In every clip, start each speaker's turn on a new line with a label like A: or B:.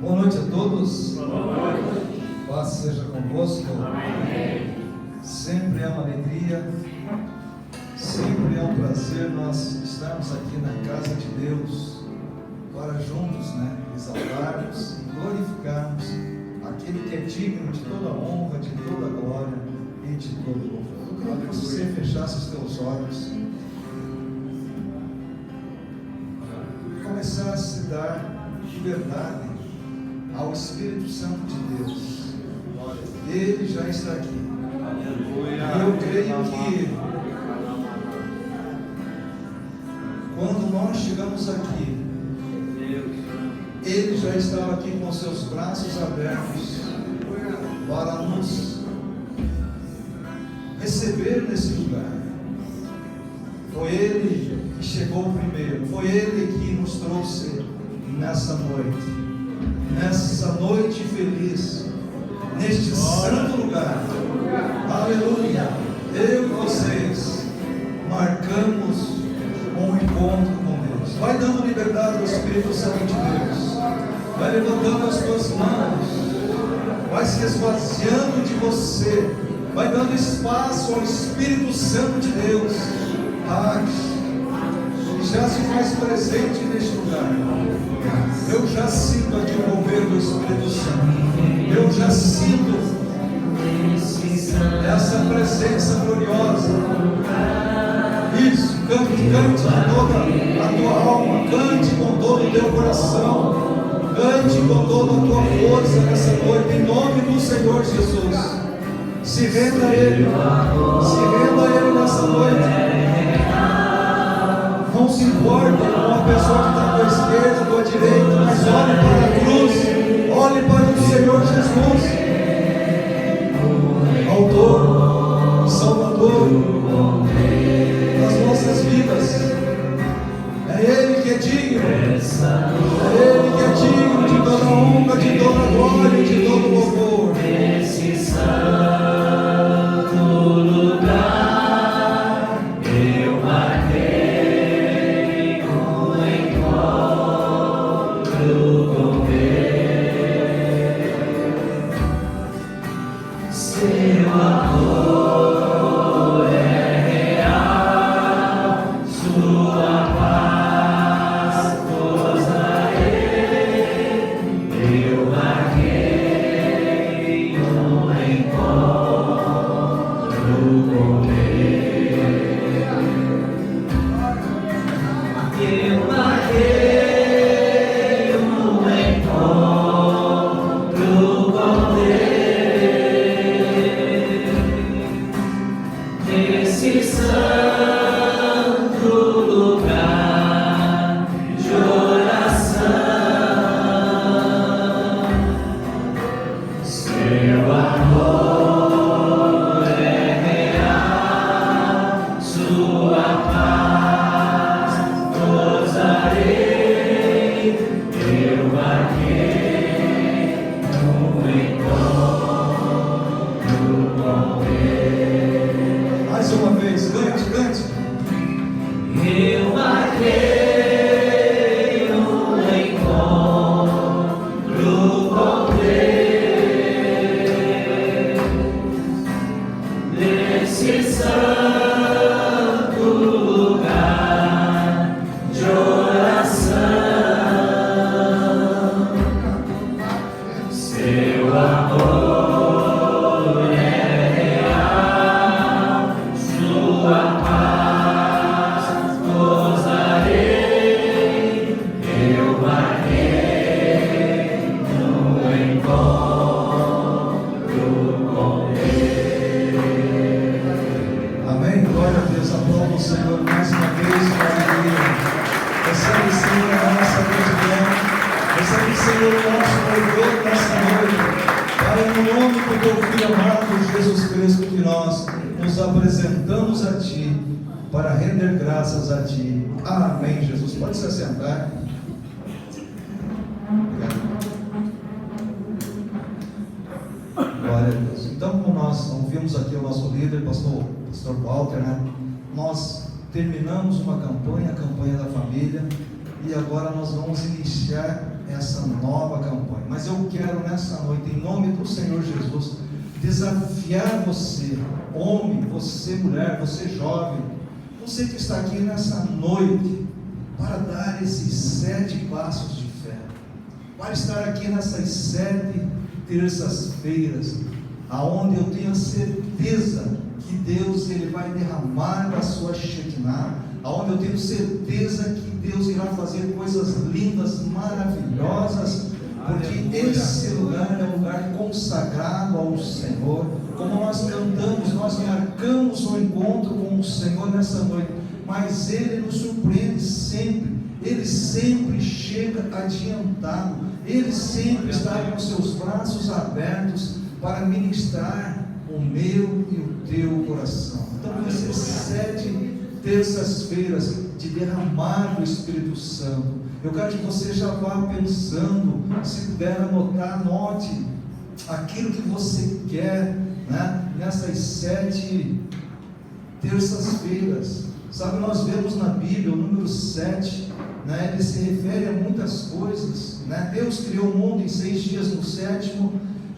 A: Boa noite a todos. Boa noite. Paz seja convosco. Amém. Sempre é uma alegria, sempre é um prazer nós estarmos aqui na casa de Deus para juntos, exaltarmos e glorificarmos aquele que é digno de toda honra, de toda glória e de todo louvor. Eu queria que você fechasse os teus olhos e começasse a dar liberdade ao Espírito Santo de Deus. Ele já está aqui. E eu creio que quando nós chegamos aqui, Ele já estava aqui com seus braços abertos para nos receber nesse lugar. Foi Ele que chegou primeiro, foi Ele que nos trouxe nessa noite feliz, neste santo lugar. Aleluia! Eu e vocês marcamos um encontro com Deus. Vai dando liberdade ao Espírito Santo de Deus. Vai levantando as tuas mãos. Vai se esvaziando de você. Vai dando espaço ao Espírito Santo de Deus. Já se faz presente neste lugar. Eu já sinto aqui o mover do Espírito Santo. Eu já sinto essa presença gloriosa. Isso, cante com toda a tua alma, cante com todo o teu coração, cante com toda a tua força nessa noite, em nome do Senhor Jesus. Se renda a Ele nessa noite. Não se importa com a pessoa que está à tua esquerda, à tua direita, mas olhe para a cruz, olhe para o Senhor Jesus, Autor, Salvador das nossas vidas. É Ele que é digno, de toda honra, de toda glória, de todo louvor. Nesse santo lugar, eu marquei um encontro com Deus. Seu amor é real, sua paz gozarei. Eu marquei um encontro com Deus. Eu marquei um encontro com Deus. Nesse santo lugar de oração, seu amor é real, sua paz gozarei. Eu marquei um encontro com Deus. Mais uma vez, cante. Eu marquei um encontro com Deus. Nesse santo lugar de oração, seu amor é real, sua paz gozarei. Eu marquei um encontro com Deus. Amém. Glória a Deus. Aplauda o Senhor mais uma vez com alegria. Recebe, Senhor, a nossa gratidão. Recebe, Senhor, o nosso louvor nessa noite. Pai, no nome do teu Filho amado Jesus Cristo, que nós nos apresentamos a Ti para render graças a Ti. Amém, Jesus. Pode se assentar. Obrigado. Glória a Deus. Então, como nós ouvimos aqui o nosso líder, pastor Walter, nós terminamos uma campanha, a campanha da família, e agora nós vamos iniciar essa nova campanha. Mas eu quero nessa noite, em nome do Senhor Jesus, desafiar você, homem, você mulher, você jovem, você que está aqui nessa noite, para dar esses 7 passos de fé, para estar aqui nessas 7 terças-feiras, aonde eu tenho a certeza que Deus ele vai derramar da sua Shekinah, aonde eu tenho certeza que Deus irá fazer coisas lindas, maravilhosas, porque esse lugar é um lugar consagrado ao Senhor. Como nós cantamos, nós marcamos o encontro com o Senhor nessa noite, mas Ele nos surpreende sempre, Ele sempre chega adiantado, Ele sempre está com seus braços abertos para ministrar o meu e o teu coração. Então vai ser 7 terças-feiras de derramar do Espírito Santo. Eu quero que você já vá pensando, se puder anotar, anote aquilo que você quer, né, nessas 7 terças-feiras. Sabe, nós vemos na Bíblia o número 7, né, ele se refere a muitas coisas, né? Deus criou o mundo em 6 dias, no 7º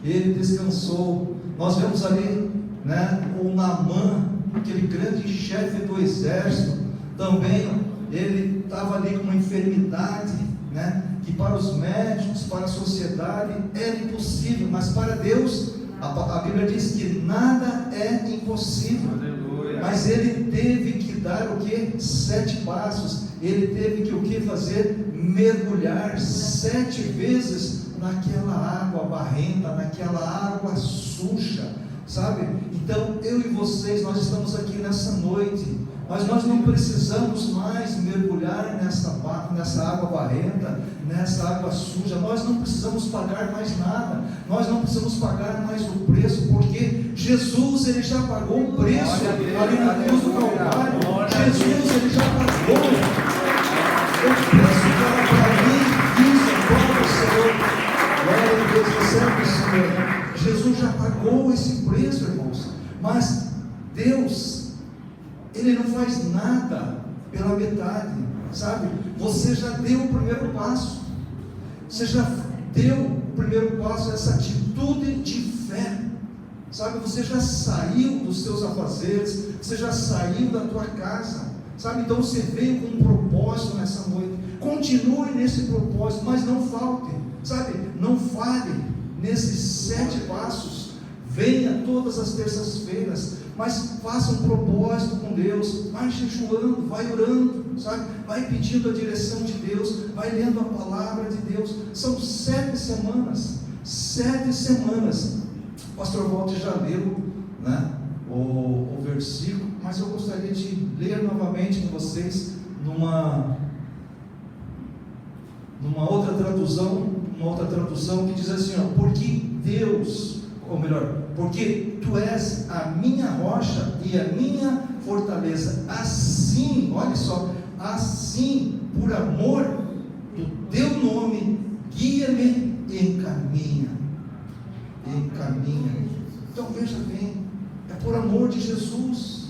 A: ele descansou. Nós vemos ali, né, o Naamã, aquele grande chefe do exército, também ele estava ali com uma enfermidade, né, que para os médicos, para a sociedade era impossível, mas para Deus a Bíblia diz que nada é impossível. Aleluia. Mas ele teve que dar o que? 7 passos. Ele teve que o que fazer? Mergulhar 7 vezes naquela água barrenta, naquela água suja, sabe? Então eu e vocês, nós estamos aqui nessa noite, mas nós não precisamos mais mergulhar nessa água barrenta, nessa água suja. Nós não precisamos pagar mais nada, nós não precisamos pagar mais o preço, porque Jesus ele já pagou o preço ali na cruz do Calvário. Jesus ele já pagou o preço que era para mim, isso para o Senhor. Glória a Deus, recebe o Senhor. Jesus já pagou esse preço, irmãos. Mas Deus, Ele não faz nada pela metade, sabe? Você já deu o primeiro passo. Você já deu o primeiro passo, essa atitude de fé, sabe? Você já saiu dos seus afazeres, você já saiu da tua casa, sabe? Então você veio com um propósito nessa noite. Continue nesse propósito, mas não falte, sabe? Não falhe nesses 7 passos. Venha todas as terças-feiras, mas faça um propósito com Deus. Vai jejuando, vai orando, sabe? Vai pedindo a direção de Deus, vai lendo a palavra de Deus. São 7 semanas, 7 semanas. O pastor Walter já leu, né, o versículo, mas eu gostaria de ler novamente com vocês numa outra tradução que diz assim, ó, porque Deus, ou melhor, porque tu és a minha rocha e a minha fortaleza, assim, olha só, assim, por amor do teu nome, guia-me e encaminha. Então veja bem, é por amor de Jesus,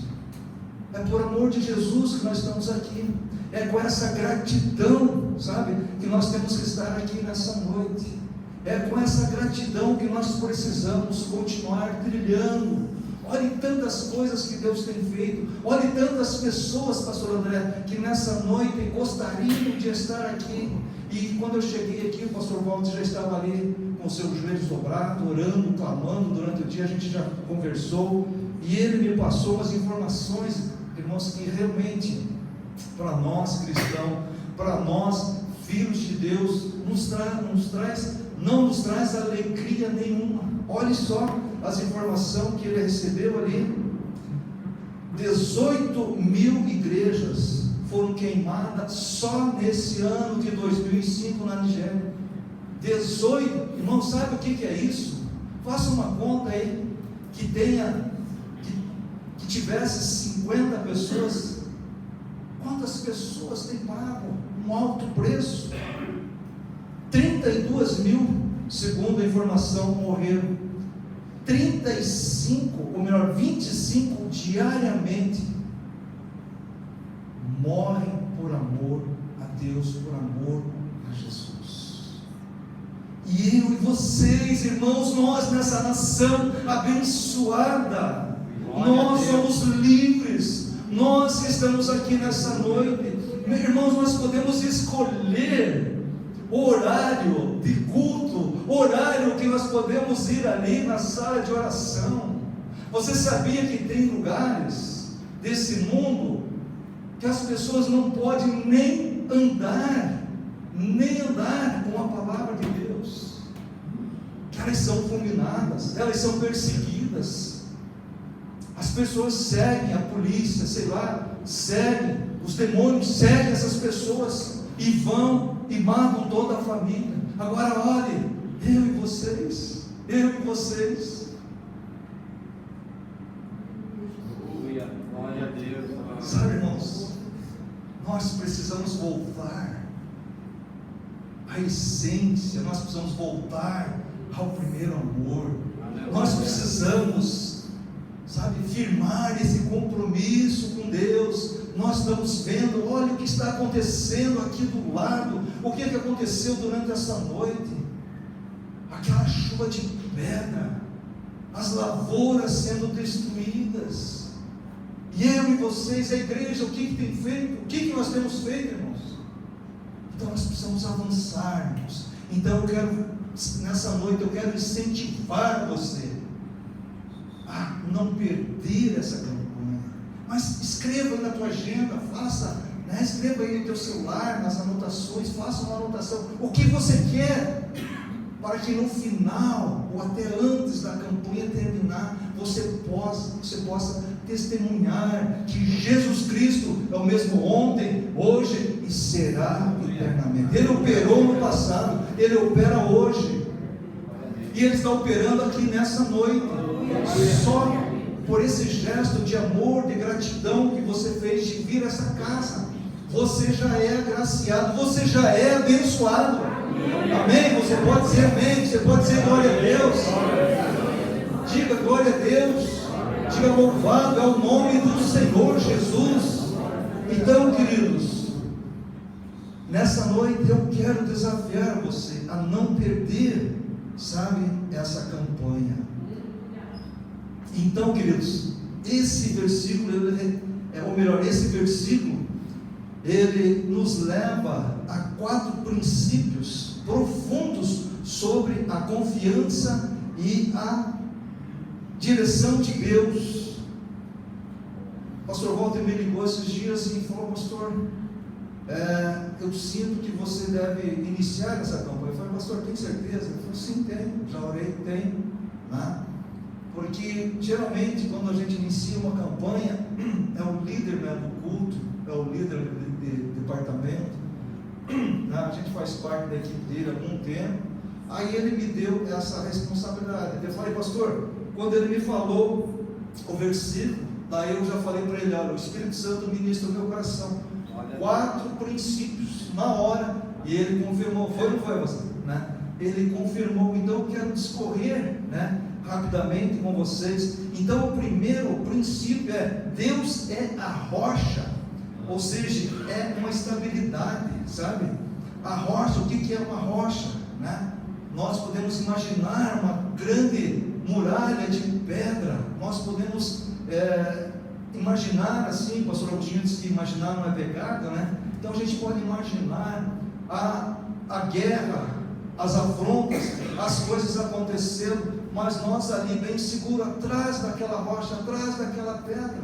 A: é por amor de Jesus que nós estamos aqui, é com essa gratidão, sabe, que nós temos que estar aqui nessa noite. É com essa gratidão que nós precisamos continuar trilhando. Olhe tantas coisas que Deus tem feito, olhe tantas pessoas, pastor André, que nessa noite gostariam de estar aqui. E quando eu cheguei aqui, o pastor Walter já estava ali com os seus joelhos dobrados, orando, clamando durante o dia. A gente já conversou e ele me passou as informações, irmãos, que realmente para nós cristãos, para nós filhos de Deus, não nos traz alegria nenhuma. Olhe só as informações que ele recebeu ali. 18.000 igrejas foram queimadas só nesse ano de 2005 na Nigéria. 18, irmão, sabe o que é isso? Faça uma conta aí, que tivesse 50 pessoas, quantas pessoas têm pago um alto preço? 32.000, segundo a informação, morreram. 25 diariamente morrem por amor a Deus, por amor a Jesus. E eu e vocês, irmãos, nós nessa nação abençoada, nós somos livres, nós que estamos aqui nessa noite, meus irmãos, nós podemos escolher o horário de culto, o horário que nós podemos ir ali na sala de oração. Você sabia que tem lugares desse mundo que as pessoas não podem nem andar com a palavra de Deus, que elas são fulminadas, elas são perseguidas, as pessoas seguem a polícia, sei lá, seguem, os demônios seguem essas pessoas e vão e matam toda a família. Agora olhe, eu e vocês,
B: glória a Deus.
A: Sabe, irmãos, nós precisamos voltar à essência, nós precisamos voltar ao primeiro amor. Nós precisamos, sabe, firmar esse compromisso com Deus. Nós estamos vendo, olha o que está acontecendo aqui do lado, o que aconteceu durante essa noite, aquela chuva de pedra, as lavouras sendo destruídas, e eu e vocês, a igreja, o que tem feito? O que nós temos feito, irmãos? Então nós precisamos avançar, irmãos. Então eu quero, nessa noite, eu quero incentivar você a não perder essa campanha. Mas escreva aí na tua agenda, faça, escreva aí no teu celular, nas anotações, faça uma anotação, o que você quer, para que no final, ou até antes da campanha terminar, você possa testemunhar que Jesus Cristo é o mesmo ontem, hoje e será eternamente. Ele operou no passado, Ele opera hoje, e Ele está operando aqui nessa noite. Só por esse gesto de amor, de gratidão que você fez de vir a essa casa, você já é agraciado, você já é abençoado. Amém? Você pode dizer amém, você pode dizer glória a Deus. Diga glória a Deus, diga louvado é o nome do Senhor Jesus. Então, queridos, nessa noite eu quero desafiar você a não perder, sabe, essa campanha. Então, queridos, esse versículo, esse versículo, ele nos leva a 4 princípios profundos sobre a confiança e a direção de Deus. Pastor Walter me ligou esses dias e falou: pastor, eu sinto que você deve iniciar essa campanha. Eu falei: pastor, tem certeza? Ele falou: sim, tenho, já orei, tenho, né? Porque geralmente quando a gente inicia uma campanha, é o líder, do culto, é o líder de departamento, a gente faz parte da equipe dele há algum tempo. Aí ele me deu essa responsabilidade. Eu falei: pastor, quando ele me falou o versículo, daí eu já falei para ele: olha, o Espírito Santo ministra o meu coração, 4 princípios na hora, e ele confirmou. Foi ou não foi, pastor? Ele confirmou. Então eu quero discorrer, rapidamente com vocês. Então o primeiro princípio é: Deus é a rocha, ou seja, é uma estabilidade, sabe? A rocha, o que é uma rocha? Nós podemos imaginar uma grande muralha de pedra, nós podemos imaginar assim, o pastor Agostinho disse que imaginar não é pecado, então a gente pode imaginar a guerra, as afrontas, as coisas acontecendo, mas nós ali bem seguro, atrás daquela rocha, atrás daquela pedra.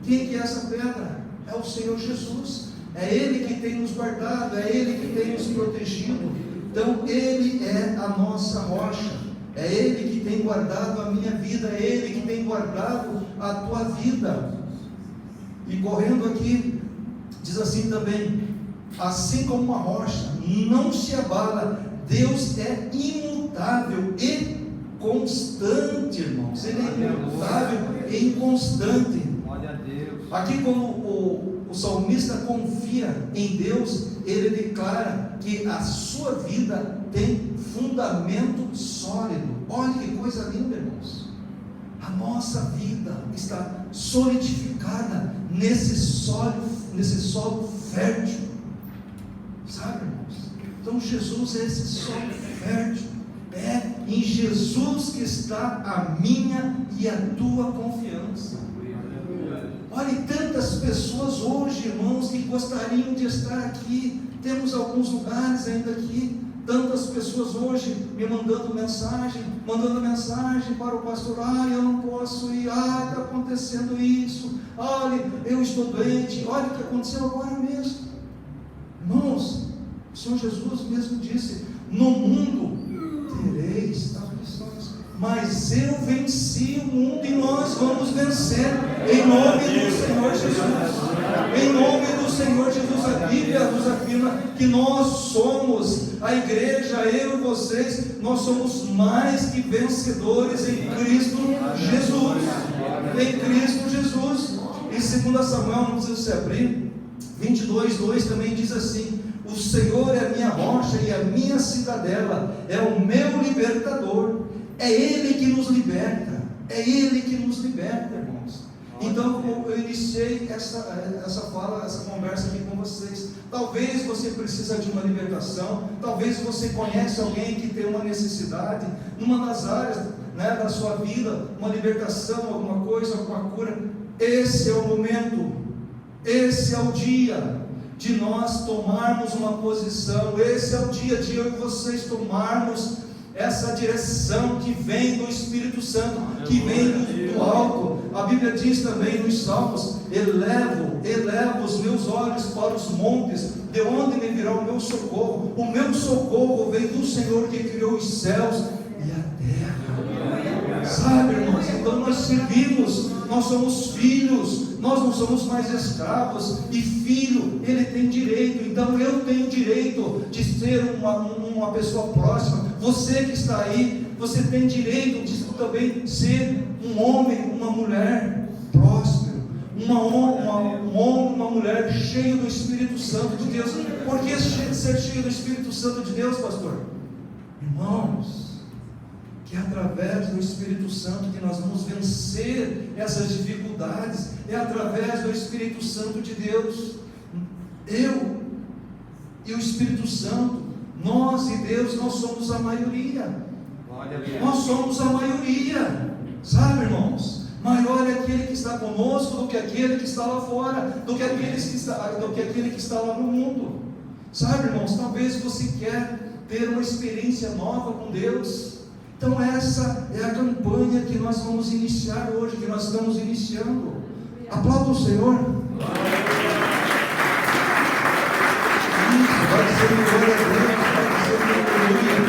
A: Quem que é essa pedra? É o Senhor Jesus, é Ele que tem nos guardado, é Ele que tem nos protegido. Então Ele é a nossa rocha, é Ele que tem guardado a minha vida, é Ele que tem guardado a tua vida. E correndo aqui, diz assim também: assim como uma rocha não se abala, Deus é imutável e constante, irmãos. Ele é imutável e inconstante. Aqui, quando o salmista confia em Deus, ele declara que a sua vida tem fundamento sólido. Olha que coisa linda, irmãos. A nossa vida está solidificada nesse solo fértil, sabe, irmãos? Então Jesus é esse solo fértil. em Jesus que está a minha e a tua confiança. Olha, tantas pessoas hoje, irmãos, que gostariam de estar aqui. Temos alguns lugares ainda aqui. Tantas pessoas hoje me mandando mensagem para o pastor: eu não posso ir, está acontecendo isso, olha, eu estou doente, olha o que aconteceu agora mesmo. Irmãos, o Senhor Jesus mesmo disse: no mundo tereis aflições, mas eu venci o mundo, e nós vamos vencer, em nome do Senhor Jesus. Em nome do Senhor Jesus. A Bíblia nos afirma que nós somos a igreja, eu e vocês, nós somos mais que vencedores em Cristo Jesus. Em Cristo Jesus. Em 2 Samuel, não precisa se abrir, 22:2 também diz assim: o Senhor é a minha rocha e a minha cidadela, é o meu libertador. É Ele que nos liberta, é Ele que nos liberta, irmãos. Então eu iniciei essa fala, essa conversa aqui com vocês. Talvez você precisa de uma libertação, talvez você conhece alguém que tem uma necessidade, numa das áreas, da sua vida, uma libertação, alguma coisa, alguma cura. Esse é o momento, esse é o dia de nós tomarmos uma posição, esse é o dia de eu e vocês tomarmos essa direção que vem do Espírito Santo, que vem do alto. A Bíblia diz também nos Salmos: elevo os meus olhos para os montes, de onde me virá o meu socorro? O meu socorro vem do Senhor que criou os céus e a terra. Sabe, irmãos, então nós servimos, nós somos filhos, nós não somos mais escravos, e filho, ele tem direito. Então eu tenho direito de ser uma pessoa próxima. Você que está aí, você tem direito de também ser um homem, uma mulher próspero, um homem, uma mulher cheio do Espírito Santo de Deus. Por que ser cheio do Espírito Santo de Deus, pastor? Irmãos, que é através do Espírito Santo que nós vamos vencer essas dificuldades, é através do Espírito Santo de Deus. Eu e o Espírito Santo, nós e Deus, nós somos a maioria. Nós somos a maioria, sabe, irmãos? Maior é aquele que está conosco do que aquele que está lá fora, do que aquele que está lá no mundo. Sabe, irmãos, talvez você quer ter uma experiência nova com Deus. Então essa é a campanha que nós vamos iniciar hoje, que nós estamos iniciando. Aplauda o Senhor. Isso, vai ser glória a Deus, vai ser aleluia.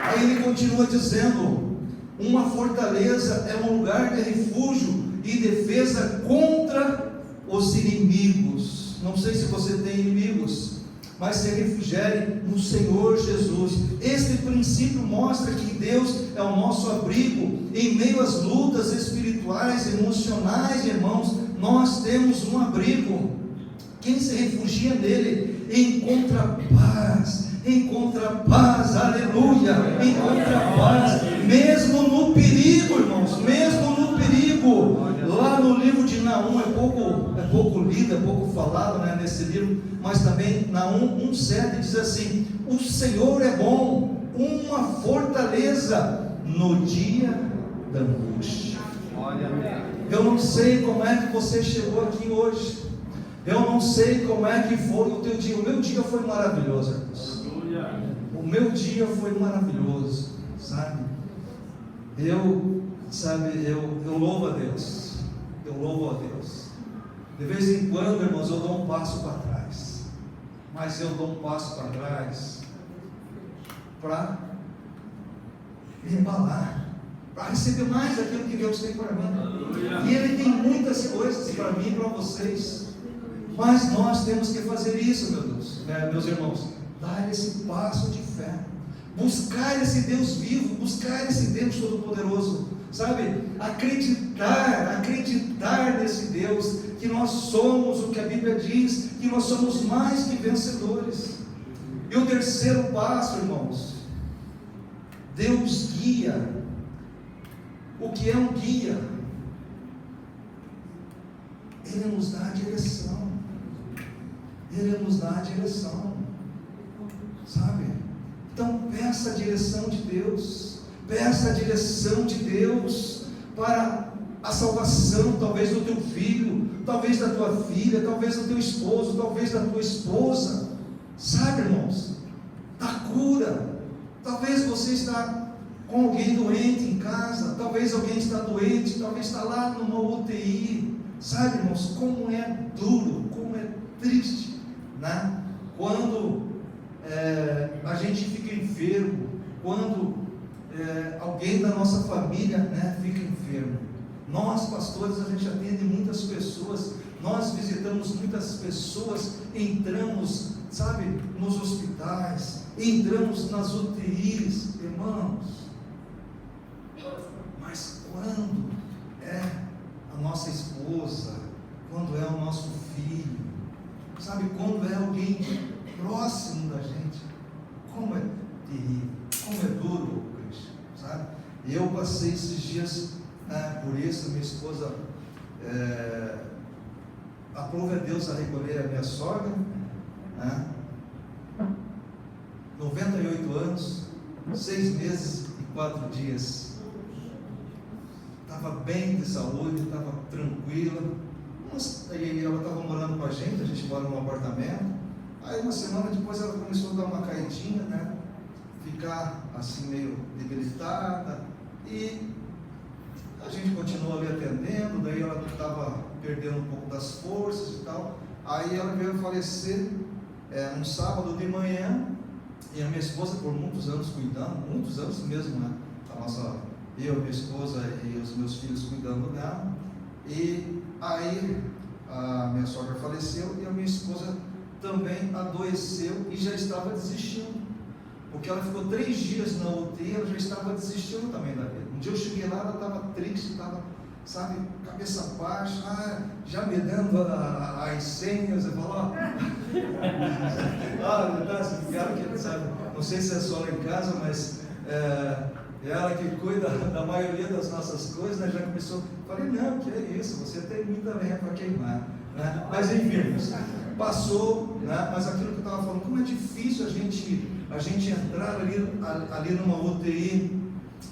A: Aí ele continua dizendo: uma fortaleza é um lugar de refúgio e defesa contra os inimigos. Não sei se você tem inimigos, mas se refugie no Senhor Jesus. Este princípio mostra que Deus é o nosso abrigo em meio às lutas espirituais, emocionais, irmãos. Nós temos um abrigo. Quem se refugia nele encontra paz, aleluia, encontra paz, mesmo no perigo, irmãos, mesmo no perigo. Lá no livro de Naum, é pouco lido, é pouco falado, nesse livro, mas também Naum 1,7 diz assim: o Senhor é bom, uma fortaleza no dia da angústia. Eu não sei como é que você chegou aqui hoje, eu não sei como é que foi o teu dia. O meu dia foi maravilhoso, irmãos. O meu dia foi maravilhoso, sabe? Eu louvo a Deus. Eu louvo a Deus. De vez em quando, irmãos, eu dou um passo para trás. Mas eu dou um passo para trás para me embalar, para receber mais daquilo que Deus tem para mim. E Ele tem muitas coisas para mim e para vocês. Mas nós temos que fazer isso, meus irmãos, dar esse passo de fé, buscar esse Deus vivo, buscar esse Deus todo-poderoso, sabe? Acreditar nesse Deus, que nós somos o que a Bíblia diz, que nós somos mais que vencedores. E o terceiro passo, irmãos, Deus guia. O que é um guia? Ele nos dá a direção, sabe? Então peça a direção de Deus, peça a direção de Deus para a salvação, talvez do teu filho, talvez da tua filha, talvez do teu esposo, talvez da tua esposa, sabe, irmãos, da cura. Talvez você está com alguém doente em casa, talvez alguém está doente, talvez está lá numa UTI, sabe, irmãos, como é duro, como é triste, né? Quando a gente fica enfermo, quando alguém da nossa família, né, fica enfermo. Nós, pastores, a gente atende muitas pessoas, nós visitamos muitas pessoas, entramos, sabe, nos hospitais, entramos nas UTIs, irmãos. Mas quando é a nossa esposa, quando é o nosso filho, sabe, quando é alguém próximo da gente, como é terrível, como é duro, Cristo, sabe? Eu passei esses dias por isso, minha esposa aprove a Deus a recolher a minha sogra, 98 anos, 6 meses e 4 dias, estava bem de saúde, estava tranquila, e ela estava morando com a gente mora num apartamento. Aí uma semana depois ela começou a dar uma caidinha, né? Ficar assim meio debilitada, e a gente continuou ali atendendo. Daí ela estava perdendo um pouco das forças e tal. Aí ela veio a falecer um sábado de manhã, e a minha esposa por muitos anos cuidando, muitos anos mesmo, né? Eu, minha esposa e os meus filhos cuidando dela. E aí a minha sogra faleceu e a minha esposa também adoeceu e já estava desistindo, porque ela ficou 3 dias na UTI, ela já estava desistindo também da vida. Um dia eu cheguei lá, ela estava triste, estava, sabe, cabeça baixa, já me dando as senhas. Eu falo, sabe, não sei se é só lá em casa, mas ela que cuida da maioria das nossas coisas, né, já começou. Falei, não, que é isso, você tem muita lenha para queimar, né? Mas enfim, passou, né? Mas aquilo que eu estava falando, como é difícil a gente entrar ali numa UTI.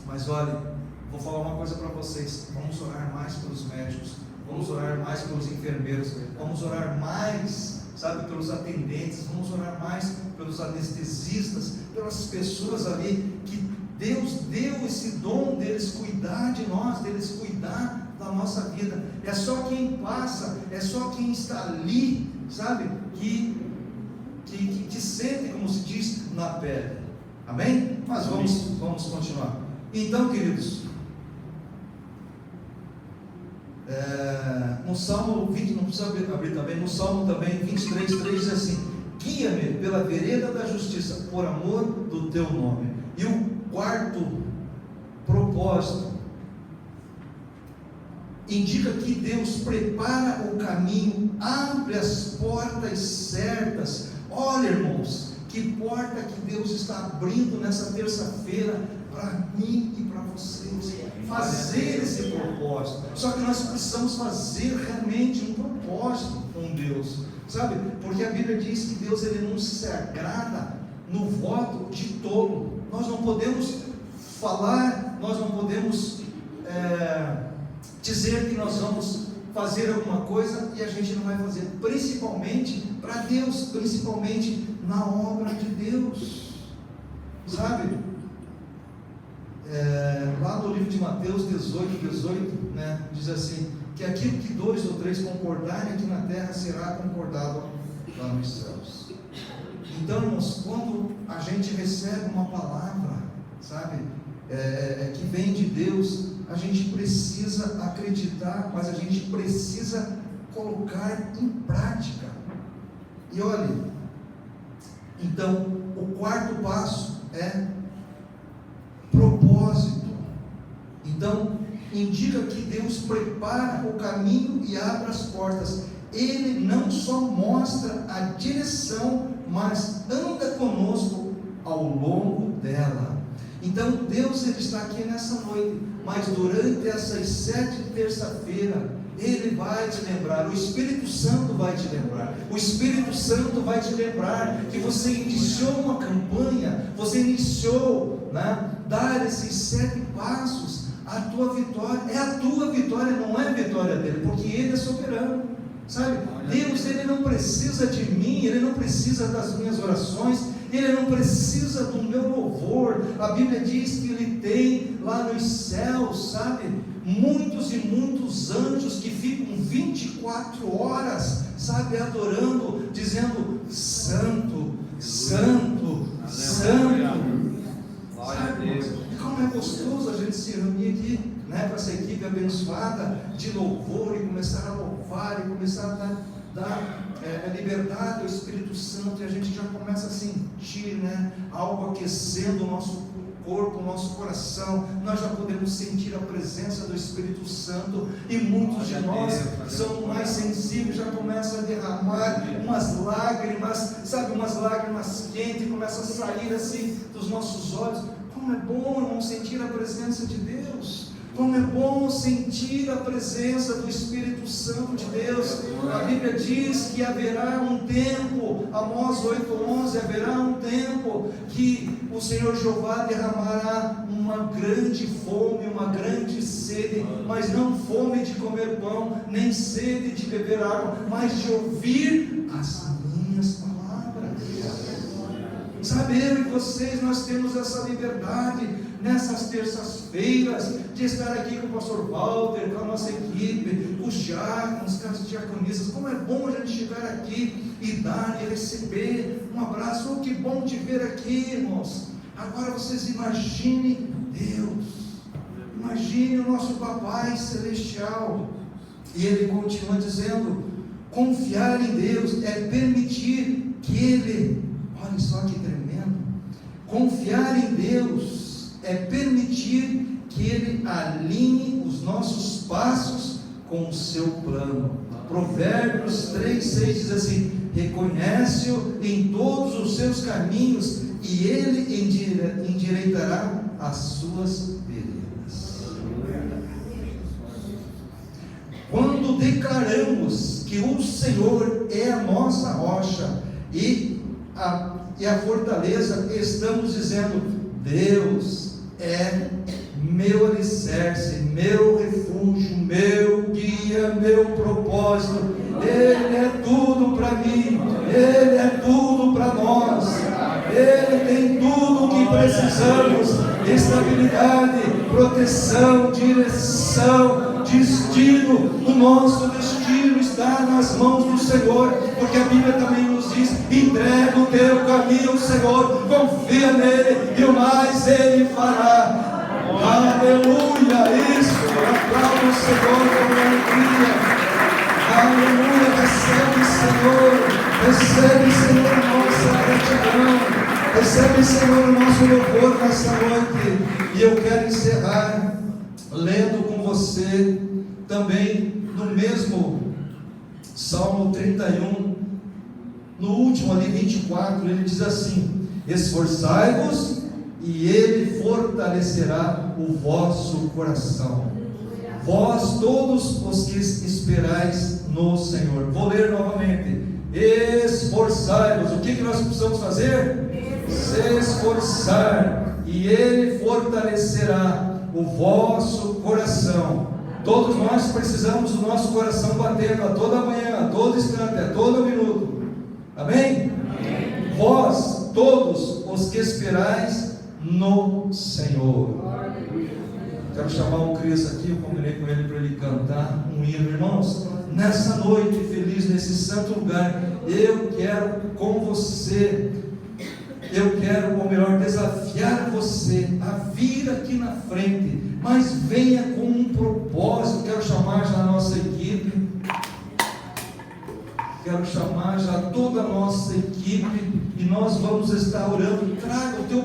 A: Mas olha, vou falar uma coisa para vocês: vamos orar mais pelos médicos, vamos orar mais pelos enfermeiros, vamos orar mais, sabe, pelos atendentes, vamos orar mais pelos anestesistas, pelas pessoas ali que Deus deu esse dom deles cuidar de nós, deles cuidar da nossa vida. É só quem passa, é só quem está ali, sabe, que sente, como se diz, na pele. Amém? Mas vamos continuar. Então, queridos, no Salmo 20, não precisa abrir também, no Salmo também 23:3 diz assim: guia-me pela vereda da justiça, por amor do teu nome. E o quarto propósito indica que Deus prepara o caminho, abre as portas certas. Olha, irmãos, que porta que Deus está abrindo nessa terça-feira para mim e para vocês, fazer esse propósito. Só que nós precisamos fazer realmente um propósito com Deus, sabe? Porque a Bíblia diz que Deus, ele não se agrada no voto de tolo. Nós não podemos falar, nós não podemos dizer que nós vamos fazer alguma coisa e a gente não vai fazer, principalmente para Deus, principalmente na obra de Deus, sabe? Lá no livro de Mateus 18, né, diz assim, que aquilo que 2 ou 3 concordarem aqui na terra será concordado lá nos céus. Então, irmãos, quando a gente recebe uma palavra, sabe, que vem de Deus, a gente precisa acreditar, mas a gente precisa colocar em prática. E olha, então, o quarto passo é propósito. Então, indica que Deus prepara o caminho e abre as portas. Ele não só mostra a direção, mas anda conosco ao longo dela. Então Deus, ele está aqui nessa noite, mas durante essas 7 terça-feira, Ele vai te lembrar, o Espírito Santo vai te lembrar, o Espírito Santo vai te lembrar que você iniciou uma campanha, você iniciou, dar esses 7 passos, a tua vitória, é a tua vitória, não é a vitória dele, porque ele é soberano, sabe? Deus, ele não precisa de mim, ele não precisa das minhas orações, ele não precisa do meu louvor. A Bíblia diz que ele tem lá nos céus, sabe, muitos e muitos anjos que ficam 24 horas, sabe, adorando, dizendo: Santo, Santo, Santo.
B: Glória a Deus.
A: E como é gostoso a gente se reunir aqui, com essa equipe abençoada de louvor, e começar a louvar, e começar a dar liberdade ao Espírito Santo, e a gente já começa a sentir, algo aquecendo o nosso corpo, o nosso coração. Nós já podemos sentir a presença do Espírito Santo, e muitos de nós que são mais sensíveis já começam a derramar umas lágrimas, sabe, umas lágrimas quentes, começam a sair assim dos nossos olhos. Como é bom, irmão, sentir a presença de Deus. Como é bom sentir a presença do Espírito Santo de Deus. A Bíblia diz que haverá um tempo, Amós 8:11, haverá um tempo que o Senhor Jeová derramará uma grande fome, uma grande sede, mas não fome de comer pão, nem sede de beber água, mas de ouvir as minhas palavras. Sabe, eu e vocês, nós temos essa liberdade nessas terças-feiras de estar aqui com o pastor Walter, com a nossa equipe, os diáconos, com as diaconisas. Como é bom a gente chegar aqui e dar e receber um abraço. Oh, que bom te ver aqui, irmãos. Agora vocês imaginem Deus, imagine o nosso Papai Celestial, e ele continua dizendo: confiar em Deus é permitir que Ele, olha só que tremendo, confiar em Deus é permitir que Ele alinhe os nossos passos com o seu plano. Provérbios 3:6 diz assim: reconhece-o em todos os seus caminhos, e Ele endireitará as suas veredas. Quando declaramos que o Senhor é a nossa rocha e a fortaleza, estamos dizendo: Deus é meu alicerce, meu refúgio, meu guia, meu propósito. Ele é tudo para mim, Ele é tudo para nós, Ele tem tudo o que precisamos: estabilidade, proteção, direção, destino. O nosso destino está nas mãos do Senhor, porque a Bíblia também nos diz: entrega o teu caminho ao Senhor, confia nele e o mais Ele fará. Aleluia, isso, aplauda o Senhor com alegria. Aleluia, recebe, Senhor, a nossa gratidão, recebe, Senhor, o nosso louvor nesta noite. E eu quero encerrar lendo com você também no mesmo Salmo 31, no último ali, 24, ele diz assim: esforçai-vos e Ele fortalecerá o vosso coração, vós todos os que esperais no Senhor. Vou ler novamente: esforçai-vos. O que nós precisamos fazer? Se esforçar, e Ele fortalecerá o vosso coração. Todos nós precisamos do nosso coração batendo a toda manhã, a todo instante, a todo minuto. Amém? Amém. Vós todos os que esperais no Senhor. Quero chamar o Cris aqui, eu combinei com ele para ele cantar um hino. Irmãos, nessa noite feliz, nesse santo lugar, eu quero com você, eu quero, ou melhor, desafiar você a vir aqui na frente, mas venha com um propósito. Quero chamar já a nossa equipe, quero chamar já toda a nossa equipe, e nós vamos estar orando. Traga o teu